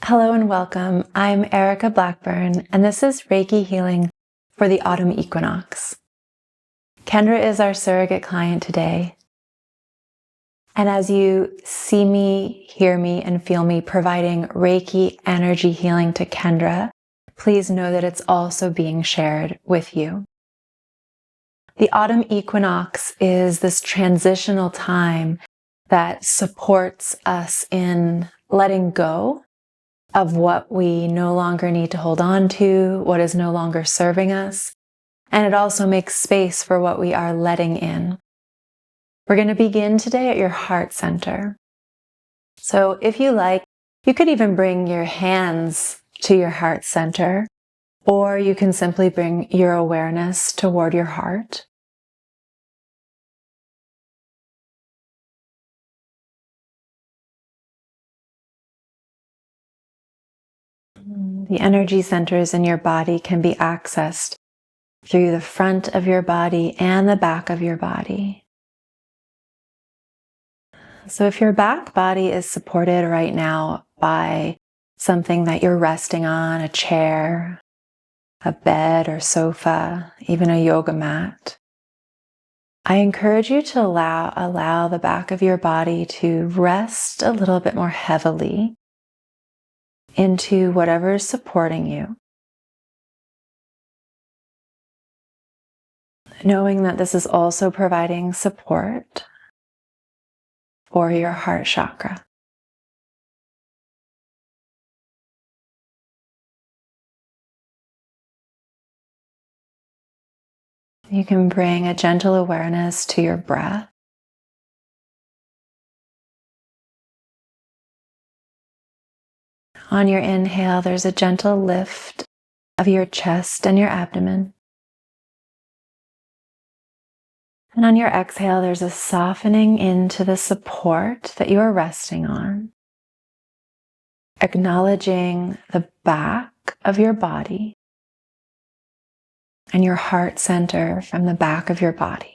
Hello and welcome. I'm Erica Blackburn, and this is Reiki healing for the Autumn Equinox. Kendra is our surrogate client today. And as you see me, hear me, and feel me providing Reiki energy healing to Kendra, please know that it's also being shared with you. The Autumn Equinox is this transitional time that supports us in letting go of what we no longer need to hold on to, what is no longer serving us. And it also makes space for what we are letting in. We're going to begin today at your heart center. So if you like, you could even bring your hands to your heart center, or you can simply bring your awareness toward your heart. The energy centers in your body can be accessed through the front of your body and the back of your body. So if your back body is supported right now by something that you're resting on, a chair, a bed or sofa, even a yoga mat, I encourage you to allow the back of your body to rest a little bit more heavily into whatever is supporting you. Knowing that this is also providing support for your heart chakra. You can bring a gentle awareness to your breath. On your inhale, there's a gentle lift of your chest and your abdomen. And on your exhale, there's a softening into the support that you are resting on, acknowledging the back of your body and your heart center from the back of your body.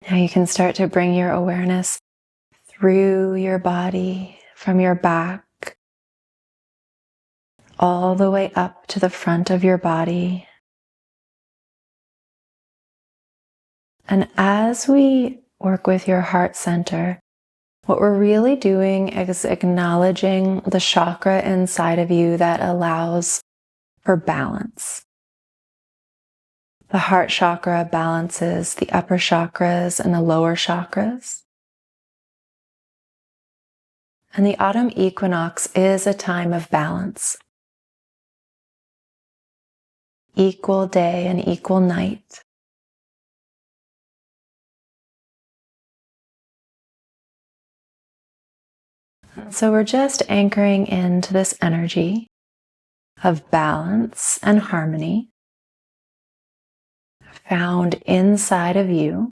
Now you can start to bring your awareness through your body, from your back, all the way up to the front of your body. And as we work with your heart center, what we're really doing is acknowledging the chakra inside of you that allows for balance. The heart chakra balances the upper chakras and the lower chakras. And the autumn equinox is a time of balance. Equal day and equal night. So we're just anchoring into this energy of balance and harmony found inside of you,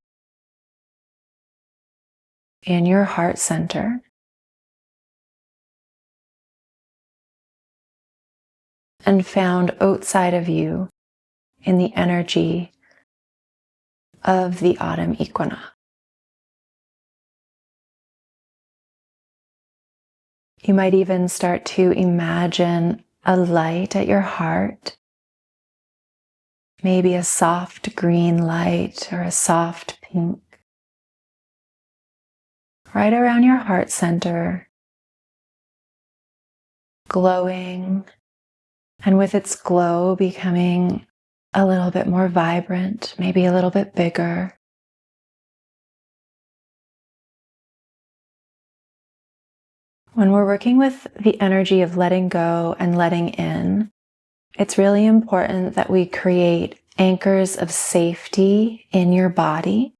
in your heart center. And found outside of you in the energy of the autumn equinox. You might even start to imagine a light at your heart, maybe a soft green light or a soft pink, right around your heart center, glowing, and with its glow becoming a little bit more vibrant, maybe a little bit bigger. When we're working with the energy of letting go and letting in, it's really important that we create anchors of safety in your body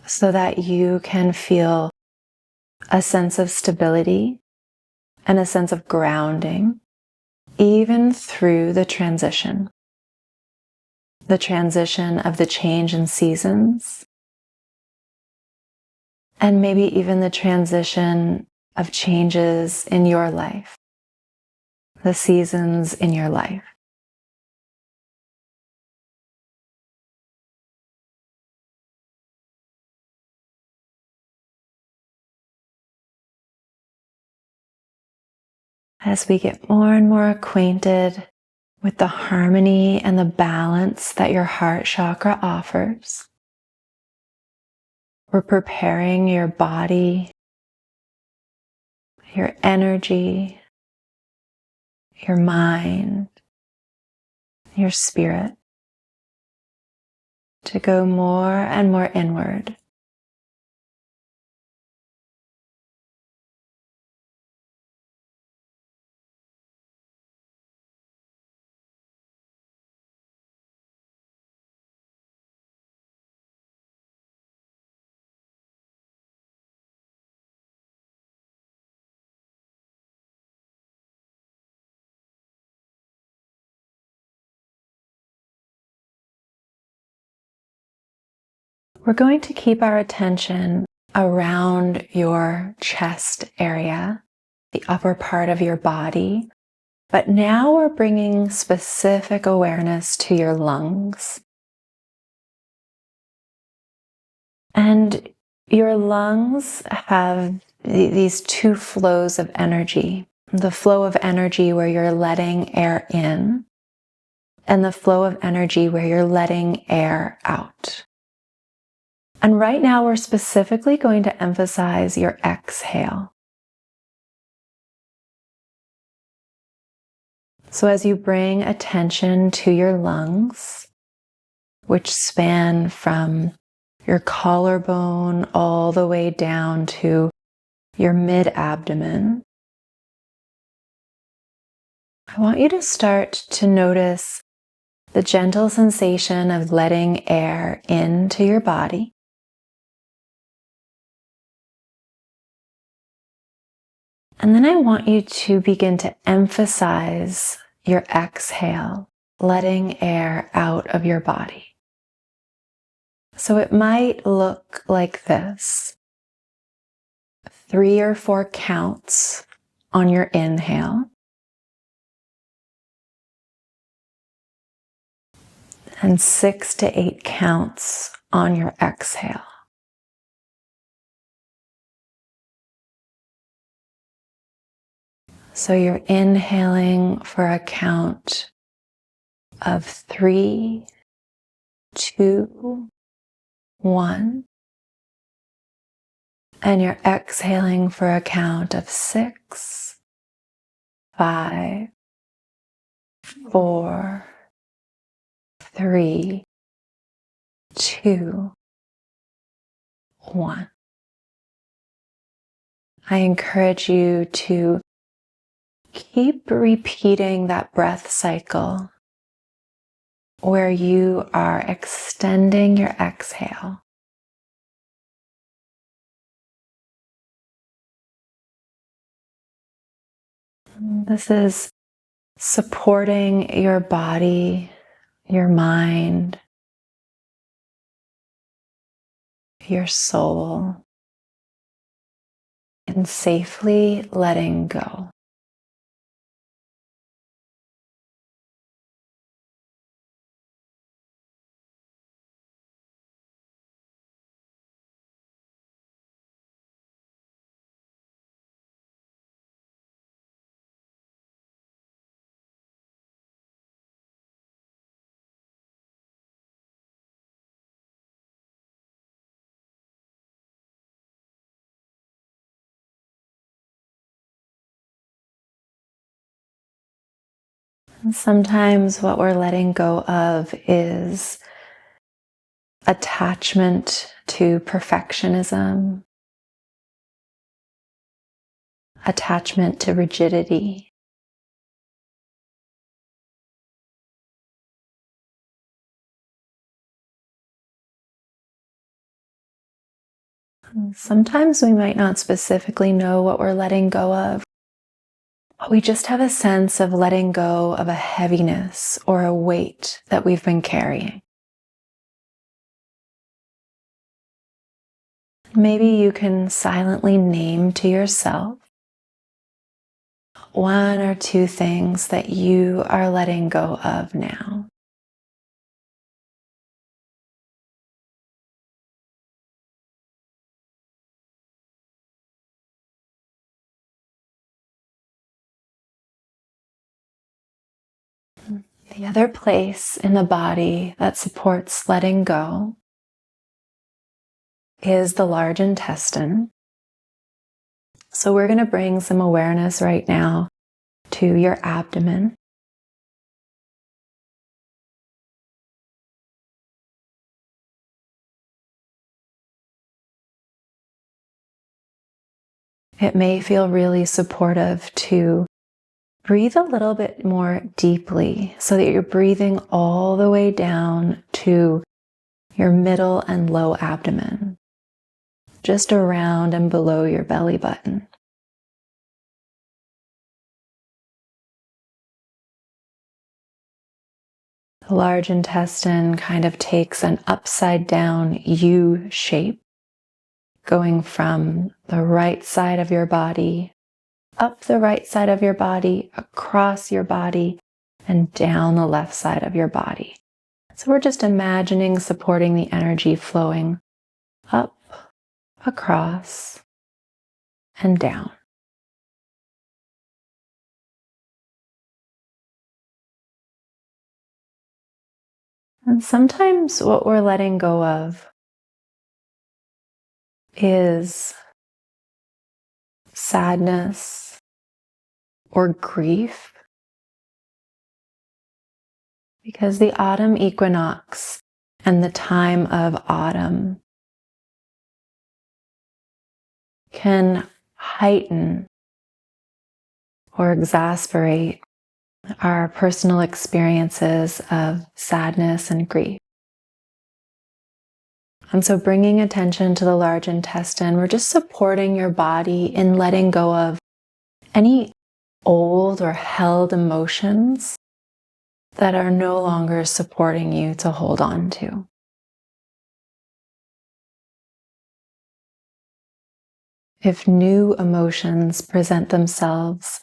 so that you can feel a sense of stability and a sense of grounding, even through the transition of the change in seasons, and maybe even the transition of changes in your life, the seasons in your life. as we get more and more acquainted with the harmony and the balance that your heart chakra offers. We're preparing your body, your energy, your mind, your spirit to go more and more inward. We're going to keep our attention around your chest area, the upper part of your body, but now we're bringing specific awareness to your lungs. And your lungs have these two flows of energy. The flow of energy where you're letting air in, and the flow of energy where you're letting air out. And right now we're specifically going to emphasize your exhale. So as you bring attention to your lungs, which span from your collarbone all the way down to your mid-abdomen, I want you to start to notice the gentle sensation of letting air into your body. And then I want you to begin to emphasize your exhale, letting air out of your body. So it might look like this: 3 or 4 counts on your inhale, and 6 to 8 counts on your exhale. So you're inhaling for a count of 3, 2, 1. And you're exhaling for a count of 6, 5, 4, 3, 2, 1. I encourage you to keep repeating that breath cycle where you are extending your exhale. This is supporting your body, your mind, your soul, and safely letting go. And sometimes what we're letting go of is attachment to perfectionism, attachment to rigidity. Sometimes we might not specifically know what we're letting go of, but we just have a sense of letting go of a heaviness or a weight that we've been carrying. Maybe you can silently name to yourself 1 or 2 things that you are letting go of now. The other place in the body that supports letting go is the large intestine. So we're going to bring some awareness right now to your abdomen. It may feel really supportive to breathe a little bit more deeply so that you're breathing all the way down to your middle and low abdomen, just around and below your belly button. The large intestine kind of takes an upside down U shape, going from the right side of your body, up the right side of your body, across your body, and down the left side of your body. So we're just imagining supporting the energy flowing up, across, and down. And sometimes what we're letting go of is sadness or grief, because the autumn equinox and the time of autumn can heighten or exasperate our personal experiences of sadness and grief. And so bringing attention to the large intestine, we're just supporting your body in letting go of any old or held emotions that are no longer supporting you to hold on to. If new emotions present themselves,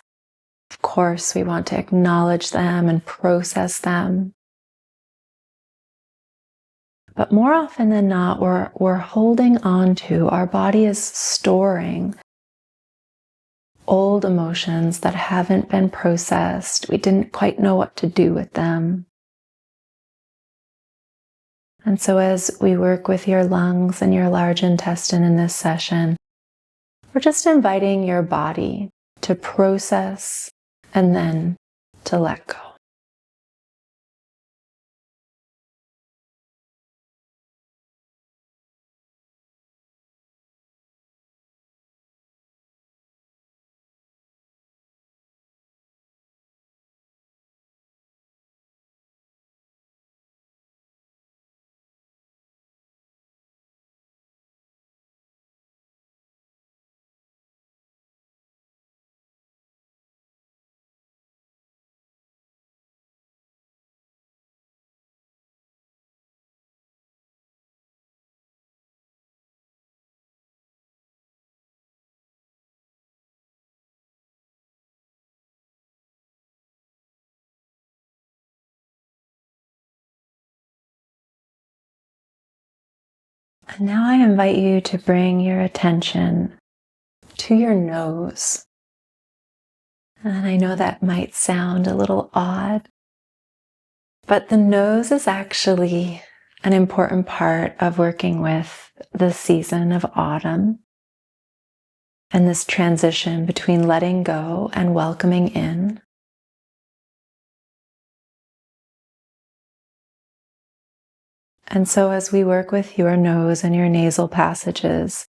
of course, we want to acknowledge them and process them. But more often than not, we're holding on to, our body is storing old emotions that haven't been processed. We didn't quite know what to do with them. And so as we work with your lungs and your large intestine in this session, we're just inviting your body to process and then to let go. And now I invite you to bring your attention to your nose. And I know that might sound a little odd, but the nose is actually an important part of working with the season of autumn and this transition between letting go and welcoming in. And so as we work with your nose and your nasal passages,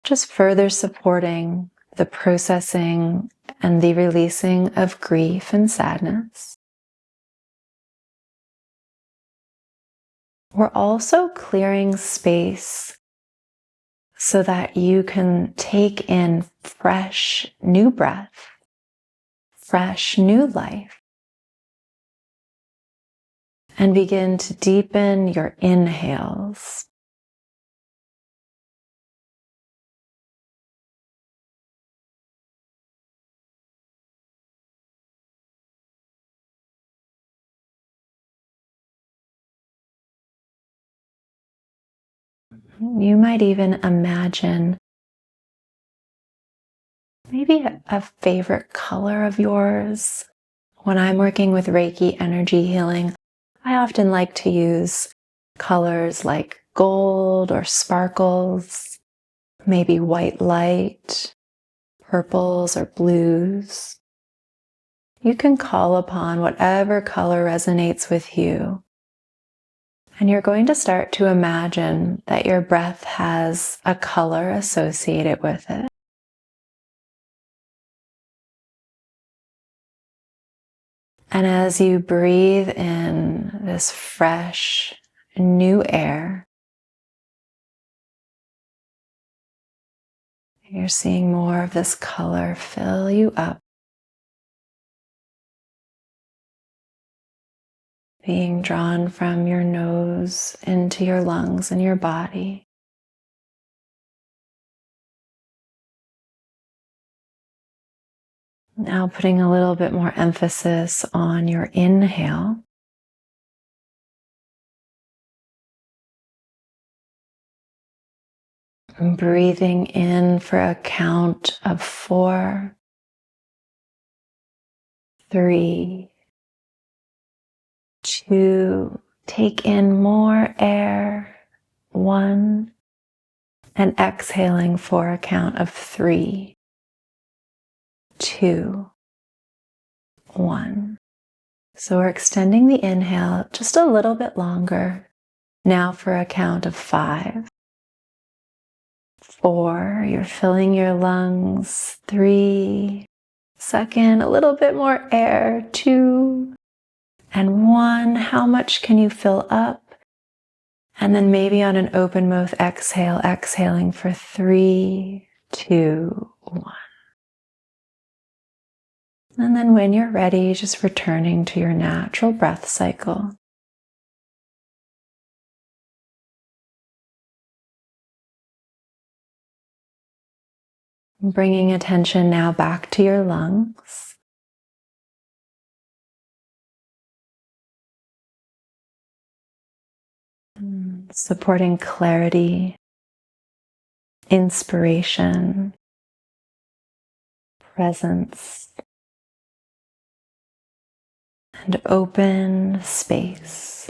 just further supporting the processing and the releasing of grief and sadness, we're also clearing space so that you can take in fresh new breath, fresh new life, and begin to deepen your inhales. You might even imagine maybe a favorite color of yours, When I'm working with Reiki energy healing, I often like to use colors like gold or sparkles, maybe white light, purples or blues. You can call upon whatever color resonates with you. And you're going to start to imagine that your breath has a color associated with it. And as you breathe in this fresh, new air, you're seeing more of this color fill you up, being drawn from your nose into your lungs and your body. Now putting a little bit more emphasis on your inhale. And breathing in for a count of 4, 3, 2, take in more air, 1, and exhaling for a count of 3, 2, 1. So we're extending the inhale just a little bit longer. Now for a count of 5, 4, you're filling your lungs, 3, second, a little bit more air, 2, and 1. How much can you fill up? And then maybe on an open mouth exhale, exhaling for 3, 2, 1. And then when you're ready, just returning to your natural breath cycle. Bringing attention now back to your lungs. Supporting clarity, inspiration, presence, and open space.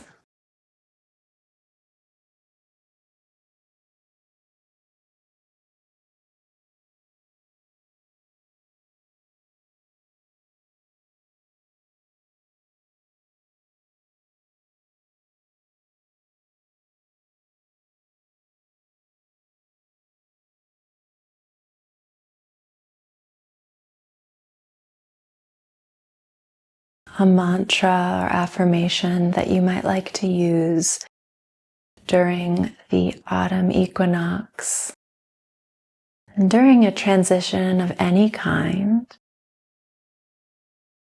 A mantra or affirmation that you might like to use during the autumn equinox and during a transition of any kind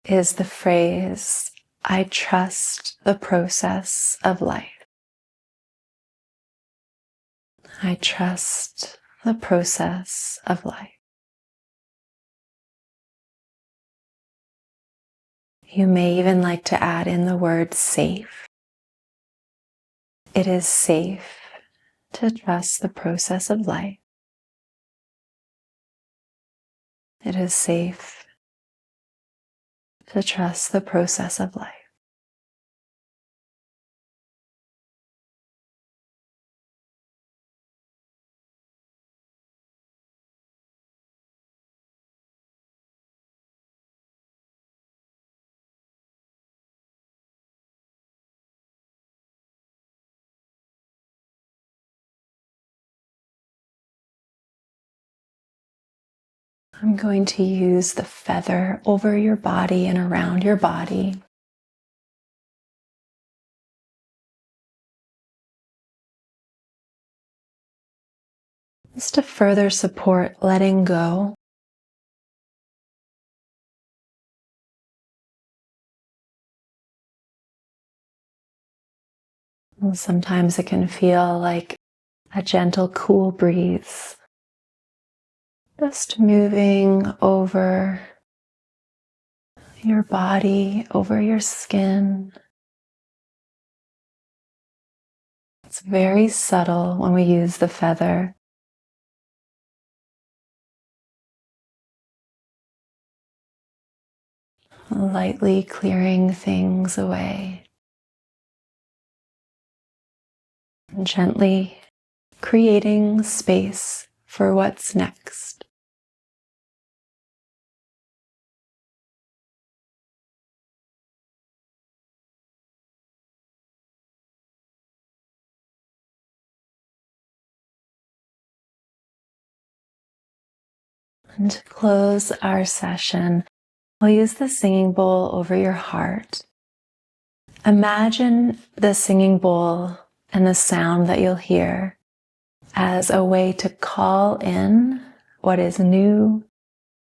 is the phrase, "I trust the process of life." I trust the process of life. You may even like to add in the word safe. It is safe to trust the process of life. It is safe to trust the process of life. I'm going to use the feather over your body and around your body. Just to further support letting go. And sometimes it can feel like a gentle, cool breeze. Just moving over your body, over your skin. It's very subtle when we use the feather. lightly clearing things away, and gently creating space for what's next. And to close our session, we'll use the singing bowl over your heart. Imagine the singing bowl and the sound that you'll hear as a way to call in what is new,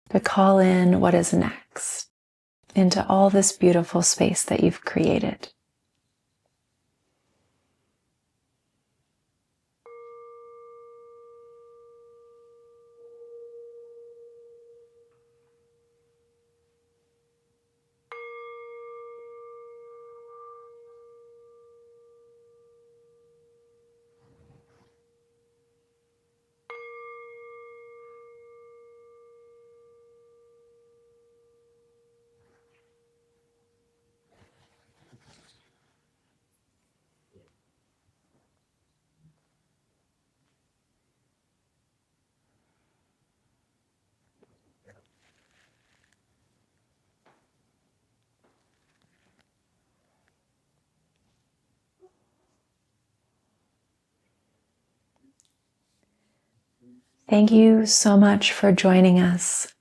to call in what is next into all this beautiful space that you've created. Thank you so much for joining us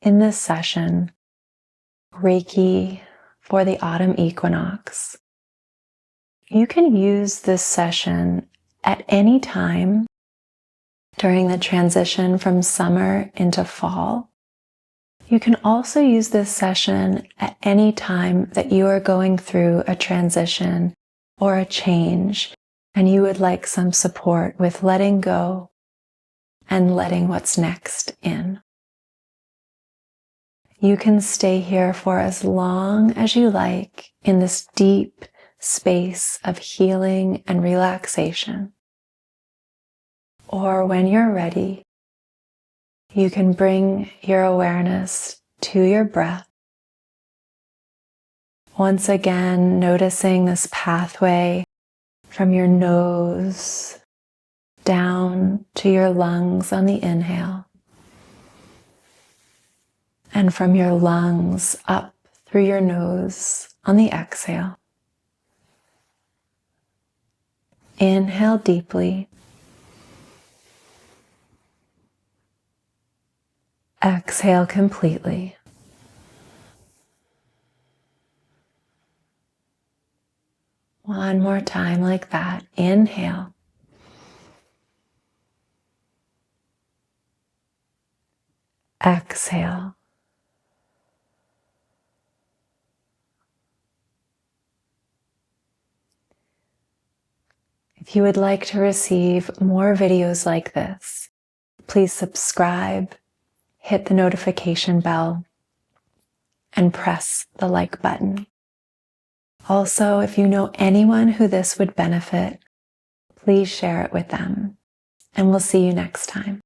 in this session, Reiki for the Autumn Equinox. You can use this session at any time during the transition from summer into fall. You can also use this session at any time that you are going through a transition or a change and you would like some support with letting go and letting what's next in. You can stay here for as long as you like in this deep space of healing and relaxation. Or when you're ready, you can bring your awareness to your breath. Once again, noticing this pathway from your nose down to your lungs on the inhale, and from your lungs up through your nose on the exhale. Inhale deeply. Exhale completely. One more time like that. Inhale. Exhale. If you would like to receive more videos like this, please subscribe, hit the notification bell, and press the like button. Also, if you know anyone who this would benefit, please share it with them. And we'll see you next time.